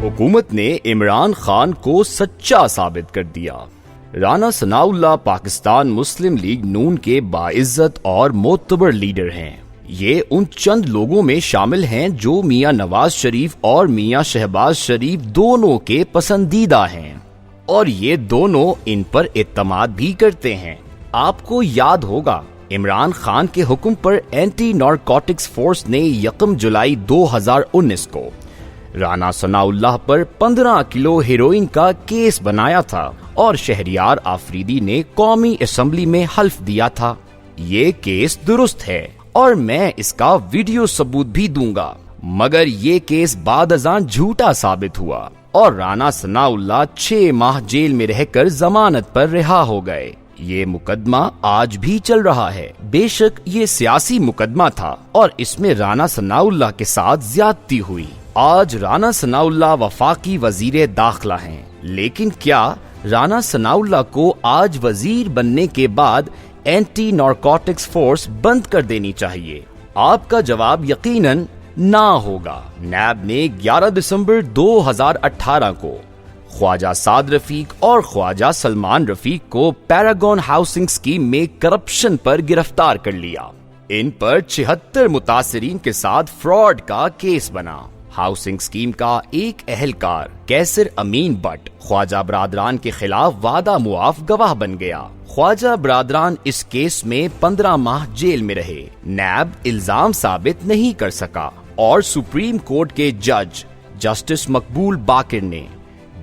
हुकूमत ने इमरान खान को सच्चा साबित कर दिया। राना सनाउल्लाह पाकिस्तान मुस्लिम लीग नून के बाइज्जत और मोतबर लीडर हैं। ये उन चंद लोगों में शामिल हैं जो मियां नवाज शरीफ और मियां शहबाज शरीफ दोनों के पसंदीदा हैं और ये दोनों इन पर इत्तमाद भी करते हैं। आपको याद होगा इमरान खान के हुक्म पर एंटी नारकोटिक्स फोर्स ने 1 जुलाई 2019 को राना सनाउल्लाह पर 15 किलो हेरोइन का केस बनाया था और शहरियार आफरीदी ने कौमी असेंबली में हल्फ दिया था। ये केस दुरुस्त है और मैं इसका वीडियो सबूत भी दूंगा, मगर ये केस बाद अज़ान झूठा साबित हुआ और राना सनाउल्लाह 6 माह जेल में रहकर जमानत पर रिहा हो गए। ये मुकदमा आज भी चल रहा है। बेशक ये सियासी मुकदमा था और इसमें राना सनाउल्लाह के साथ ज्यादती हुई। आज राना सनाउल्लाह वफाकी वजीर दाखिला हैं, लेकिन क्या राना सनाउल्लाह को आज वजीर बनने के बाद एंटी नारकोटिक्स फोर्स बंद कर देनी चाहिए? आपका जवाब यकीनन ना होगा। नैब ने 11 दिसंबर 2018 को ख्वाजा साद रफीक और ख्वाजा सलमान रफीक को पैरागॉन हाउसिंग स्कीम में करप्शन पर गिरफ्तार कर लिया। इन पर 76 मुतासिरीन के साथ फ्रॉड का केस बना। हाउसिंग स्कीम का एक अहलकार कैसर अमीन बट ख्वाजा बरादरान के खिलाफ वादा मुआफ गवाह बन गया। ख्वाजा बरादरान इस केस में 15 माह जेल में रहे। नैब इल्जाम साबित नहीं कर सका और सुप्रीम कोर्ट के जज जस्टिस मकबूल बाकिर ने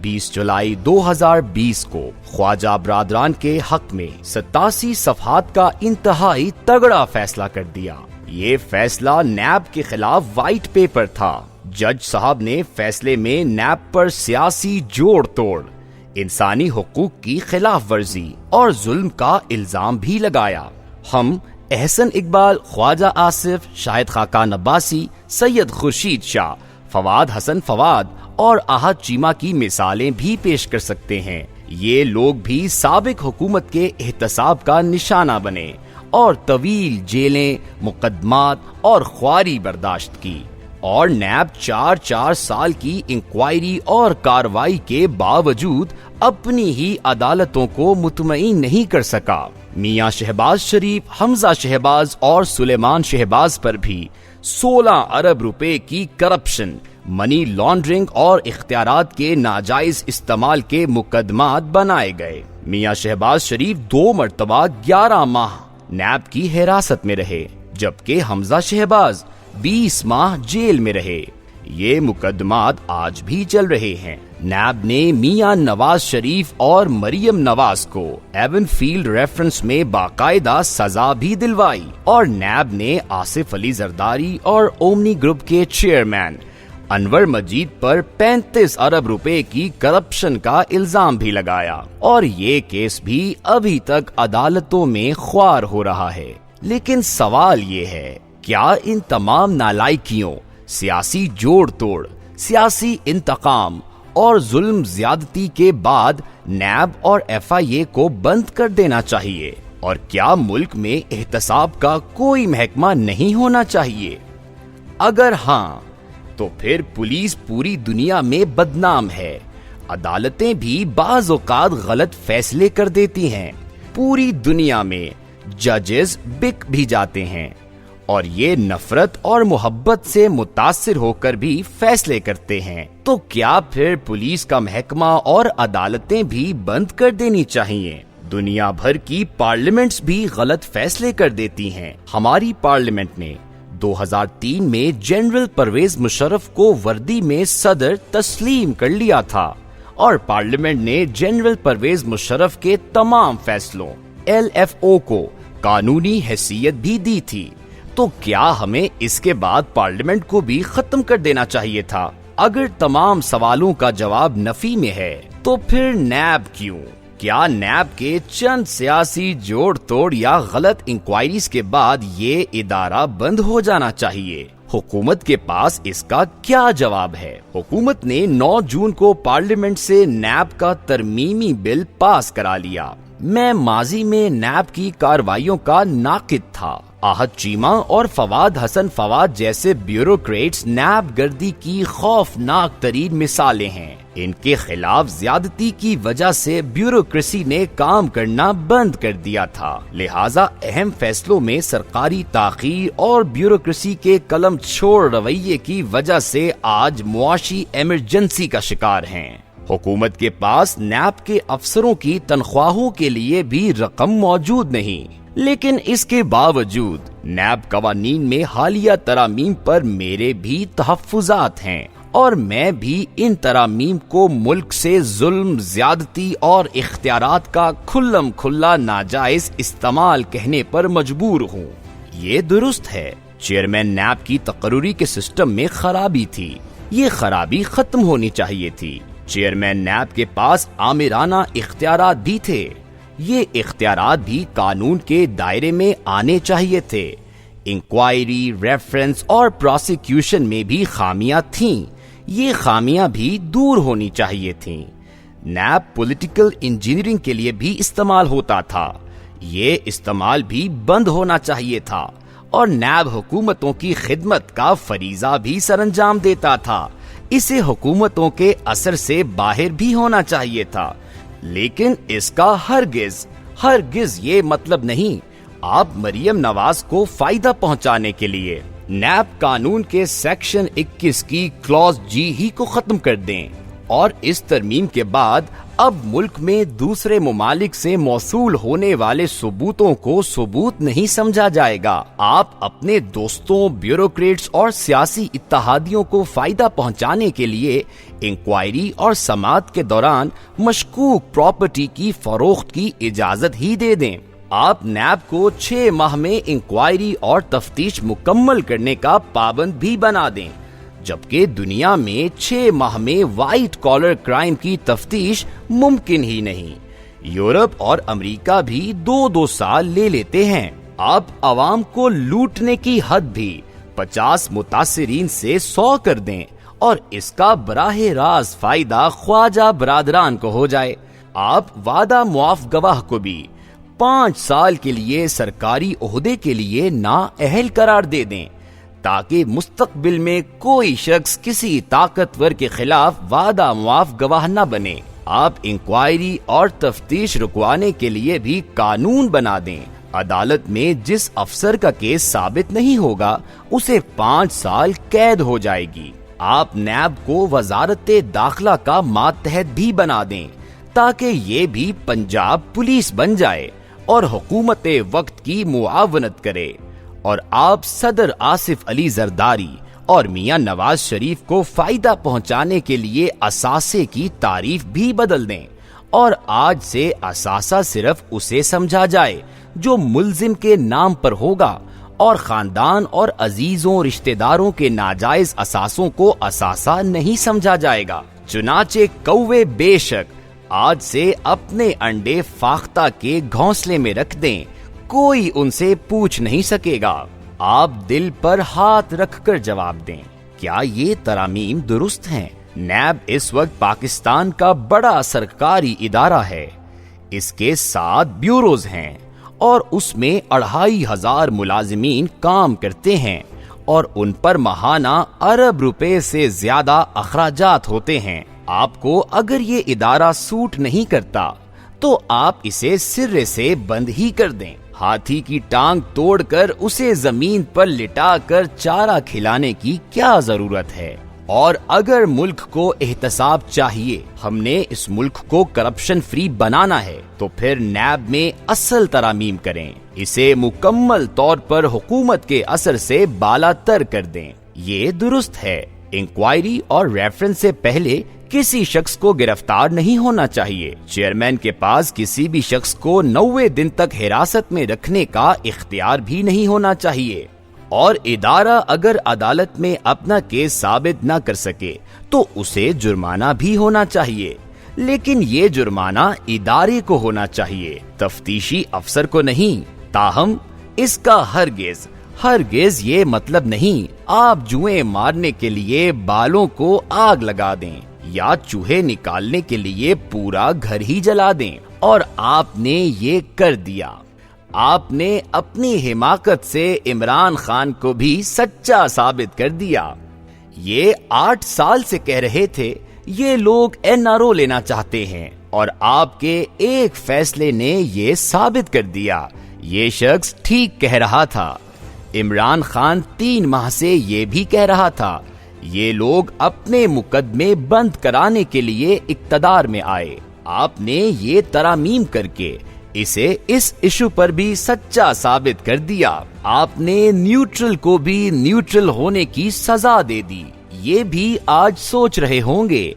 20 जुलाई 2020 को ख्वाजा बरादरान के हक में 87 सफहात का इंतहाई तगड़ा फैसला कर दिया। ये फैसला नैब के खिलाफ व्हाइट पेपर था। जज साहब ने फैसले में नैब पर सियासी जोड़ तोड़, इंसानी हुकूक की खिलाफ वर्जी और जुल्म का इल्जाम भी लगाया। हम एहसन इकबाल, ख्वाजा आसिफ, शाहिद खाकान अब्बासी, सैयद खुर्शीद शाह, फवाद हसन फवाद और आहद चीमा की मिसालें भी पेश कर सकते हैं। ये लोग भी साबिक हुकूमत के एहतसाब का निशाना बने और तवील जेलें, मुकदमात और ख्वारी बर्दाश्त की और नैब 4 साल की इंक्वायरी और कार्रवाई के बावजूद अपनी ही अदालतों को मुतमईन नहीं कर सका। मियां शहबाज शरीफ, हमजा शहबाज और सुलेमान शहबाज पर भी 16 अरब रुपए की करप्शन, मनी लॉन्ड्रिंग और इख्तियारात के नाजायज इस्तेमाल के मुकदमात बनाए गए। मियां शहबाज शरीफ 2 मरतबा 11 माह नैब की हिरासत में रहे, जबकि हमजा शहबाज 20 माह जेल में रहे। ये मुकदमात आज भी चल रहे हैं। नैब ने मियां नवाज शरीफ और मरियम नवाज को एवनफील्ड रेफरेंस में बाकायदा सजा भी दिलवाई और नैब ने आसिफ अली जरदारी और ओमनी ग्रुप के चेयरमैन अनवर मजीद पर 35 अरब रुपए की करप्शन का इल्जाम भी लगाया और ये केस भी अभी तक अदालतों में ख्वार हो रहा है। लेकिन सवाल ये है, क्या इन तमाम नालायकियों, सियासी जोड़ तोड़, सियासी इंतकाम और जुल्म ज्यादती के बाद नैब और FIA को बंद कर देना चाहिए? और क्या मुल्क में एहतसाब का कोई महकमा नहीं होना चाहिए? अगर हाँ, तो फिर पुलिस पूरी दुनिया में बदनाम है। अदालतें भी बाज़ औक़ात गलत फैसले कर देती हैं। पूरी दुनिया में जजेस बिक भी जाते हैं और ये नफरत और मोहब्बत से मुतासिर होकर भी फैसले करते हैं। तो क्या फिर पुलिस का महकमा और अदालतें भी बंद कर देनी चाहिए? दुनिया भर की पार्लियामेंट्स भी गलत फैसले कर देती हैं। हमारी पार्लियामेंट ने 2003 में जनरल परवेज मुशर्रफ को वर्दी में सदर तस्लीम कर लिया था और पार्लियामेंट ने जनरल परवेज मुशर्रफ के तमाम फैसलों LFO को कानूनी हैसियत भी दी थी। तो क्या हमें इसके बाद पार्लियामेंट को भी खत्म कर देना चाहिए था? अगर तमाम सवालों का जवाब नफी में है, तो फिर नैब क्यों? क्या नैब के चंद सियासी जोड़ तोड़ या गलत इंक्वायरीज के बाद ये इदारा बंद हो जाना चाहिए? हुकूमत के पास इसका क्या जवाब है? हुकूमत ने 9 जून को पार्लियामेंट से नैब का तरमीमी बिल पास करा लिया। मैं माजी में नैब की कार्रवाइयों का नाकिद था। आहत चीमा और फवाद हसन फवाद जैसे ब्यूरोक्रेट्स नैब गर्दी की खौफनाक तरीन मिसालें हैं। इनके खिलाफ ज्यादती की वजह से ब्यूरोक्रेसी ने काम करना बंद कर दिया था, लिहाजा अहम फैसलों में सरकारी ताखीर और ब्यूरोक्रेसी के कलम छोड़ रवैये की वजह से आज मुआशी इमरजेंसी का शिकार हैं। हुकूमत के पास नैब के अफसरों की तनख्वाहों के लिए भी रकम मौजूद नहीं, लेकिन इसके बावजूद नैब कवानीन में हालिया तरामीम पर मेरे भी तहफ्फुजात हैं और मैं भी इन तरामीम को मुल्क से जुल्म, ज्यादती और इख्तियारात का खुल्लम खुल्ला नाजायज इस्तेमाल कहने पर मजबूर हूँ। ये दुरुस्त है, चेयरमैन नैब की तकर्रुरी के सिस्टम में खराबी थी, ये खराबी खत्म होनी चाहिए थी। चेयरमैन नैब के पास आमिराना इख्तियारात भी थे, ये इख्तियारात भी कानून के दायरे में आने चाहिए थे। इंक्वायरी, रेफरेंस और प्रोसिक्यूशन में भी खामियां थीं, ये खामियां भी दूर होनी चाहिए थीं। नैब पॉलिटिकल इंजीनियरिंग के लिए भी इस्तेमाल होता था, ये इस्तेमाल भी बंद होना चाहिए था और नैब हुकूमतों की खिदमत का फरीजा भी सरंजाम देता था, इसे हुकूमतों के असर से बाहर भी होना चाहिए था। लेकिन इसका हरगिज ये मतलब नहीं आप मरियम नवाज को फायदा पहुंचाने के लिए नैब कानून के सेक्शन 21 की क्लॉज जी ही को खत्म कर दें और इस तरमीम के बाद अब मुल्क में दूसरे मुमालिक से मौसूल होने वाले सबूतों को सबूत नहीं समझा जाएगा। आप अपने दोस्तों, ब्यूरोक्रेट्स और सियासी इत्तेहादियों को फायदा पहुंचाने के लिए इंक्वायरी और समाअत के दौरान मशकूक प्रॉपर्टी की फरोख्त की इजाजत ही दे दें। आप नैब को 6 माह में इंक्वायरी और तफ्तीश मुकम्मल करने का पाबंद भी बना दें, जबकि दुनिया में 6 माह में व्हाइट कॉलर क्राइम की तफ्तीश मुमकिन ही नहीं। यूरोप और अमेरिका भी 2-2 साल ले लेते हैं। आप आवाम को लूटने की हद भी 50 मुतासिरीन से 100 कर दें और इसका बराह रास्त फायदा ख्वाजा बरादरान को हो जाए। आप वादा मुआफ गवाह को भी 5 साल के लिए सरकारी ओहदे के लिए नाअहल करार दे दें, ताकि मुस्तकबिल में कोई शख्स किसी ताकतवर के खिलाफ वादा मुआफ गवाह न बने। आप इंक्वायरी और तफ्तीश रुकवाने के लिए भी कानून बना दें। अदालत में जिस अफसर का केस साबित नहीं होगा उसे 5 साल कैद हो जाएगी। आप नैब को वजारत दाखिला का मातहत भी बना दें, ताकि ये भी पंजाब पुलिस बन जाए और हुकूमत वक्त की मुआवनत करे। और आप सदर आसिफ अली जरदारी और मियां नवाज शरीफ को फायदा पहुंचाने के लिए असासे की तारीफ भी बदल दें और आज से असासा सिर्फ उसे समझा जाए जो मुल्जिम के नाम पर होगा और खानदान और अजीजों रिश्तेदारों के नाजायज असासों को असासा नहीं समझा जाएगा। चुनाचे कौवे बेशक आज से अपने अंडे फाख्ता के घोंसले में रख दें, कोई उनसे पूछ नहीं सकेगा। आप दिल पर हाथ रखकर जवाब दें, क्या ये तरामीम दुरुस्त हैं? नैब इस वक्त पाकिस्तान का बड़ा सरकारी इदारा है। इसके 7 ब्यूरोज हैं और उसमें 2500 मुलाजिमीन काम करते हैं और उन पर माहाना अरब रुपए से ज्यादा अखराजात होते हैं। आपको अगर ये इदारा सूट नहीं करता तो आप इसे सिरे से बंद ही कर दें। हाथी की टांग तोड़कर उसे जमीन पर लिटाकर चारा खिलाने की क्या जरूरत है? और अगर मुल्क को एहतसाब चाहिए, हमने इस मुल्क को करप्शन फ्री बनाना है, तो फिर नैब में असल तरामीम करें, इसे मुकम्मल तौर पर हुकूमत के असर से बालातर कर दें। ये दुरुस्त है। इंक्वायरी और रेफरेंस से पहले किसी शख्स को गिरफ्तार नहीं होना चाहिए। चेयरमैन के पास किसी भी शख्स को 90 दिन तक हिरासत में रखने का इख्तियार भी नहीं होना चाहिए और इदारा अगर अदालत में अपना केस साबित न कर सके तो उसे जुर्माना भी होना चाहिए, लेकिन ये जुर्माना इदारे को होना चाहिए, तफ्तीशी अफसर को नहीं। ताहम इसका हरगिज ये मतलब नहीं आप जुए मारने के लिए बालों को आग लगा दें या चूहे निकालने के लिए पूरा घर ही जला दें और आपने ये कर दिया। آپ نے اپنی حماقت سے عمران خان کو بھی سچا ثابت کر دیا۔ یہ 8 سال سے کہہ رہے تھے یہ لوگ NRO لینا چاہتے ہیں، اور آپ کے ایک فیصلے نے یہ ثابت کر دیا یہ شخص ٹھیک کہہ رہا تھا۔ عمران خان 3 ماہ سے یہ بھی کہہ رہا تھا یہ لوگ اپنے مقدمے بند کرانے کے لیے اقتدار میں آئے۔ آپ نے یہ ترامیم کر کے اسے اس ایشو پر بھی سچا ثابت کر دیا۔ آپ نے نیوٹرل کو بھی نیوٹرل ہونے کی سزا دے دی۔ یہ بھی آج سوچ رہے ہوں گے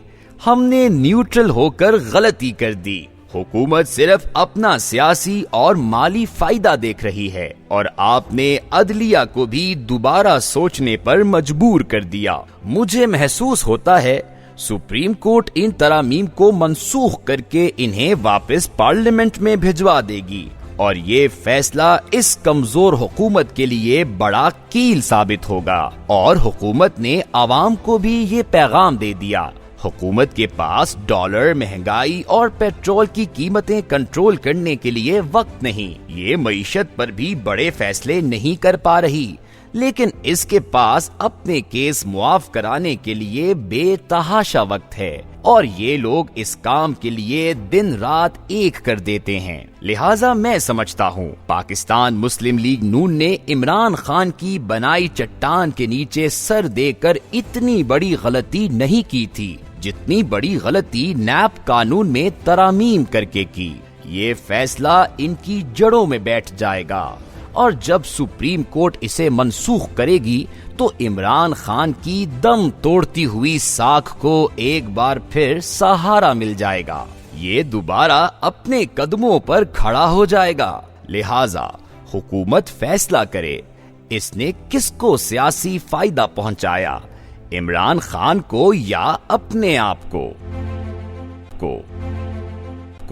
ہم نے نیوٹرل ہو کر غلطی کر دی۔ حکومت صرف اپنا سیاسی اور مالی فائدہ دیکھ رہی ہے، اور آپ نے عدلیہ کو بھی دوبارہ سوچنے پر مجبور کر دیا۔ مجھے محسوس ہوتا ہے سپریم کورٹ ان ترامیم کو منسوخ کر کے انہیں واپس پارلیمنٹ میں بھجوا دے گی، اور یہ فیصلہ اس کمزور حکومت کے لیے بڑا کیل ثابت ہوگا۔ اور حکومت نے عوام کو بھی یہ پیغام دے دیا حکومت کے پاس ڈالر، مہنگائی اور پیٹرول کی قیمتیں کنٹرول کرنے کے لیے وقت نہیں۔ یہ معیشت پر بھی بڑے فیصلے نہیں کر پا رہی، لیکن اس کے پاس اپنے کیس معاف کرانے کے لیے بے تحاشا وقت ہے، اور یہ لوگ اس کام کے لیے دن رات ایک کر دیتے ہیں۔ لہٰذا میں سمجھتا ہوں پاکستان مسلم لیگ نون نے عمران خان کی بنائی چٹان کے نیچے سر دے کر اتنی بڑی غلطی نہیں کی تھی جتنی بڑی غلطی نیب قانون میں ترامیم کر کے کی۔ یہ فیصلہ ان کی جڑوں میں بیٹھ جائے گا، اور جب سپریم کورٹ اسے منسوخ کرے گی تو عمران خان کی دم توڑتی ہوئی ساکھ کو ایک بار پھر سہارا مل جائے گا۔ یہ دوبارہ اپنے قدموں پر کھڑا ہو جائے گا۔ لہٰذا حکومت فیصلہ کرے اس نے کس کو سیاسی فائدہ پہنچایا، عمران خان کو یا اپنے آپ کو۔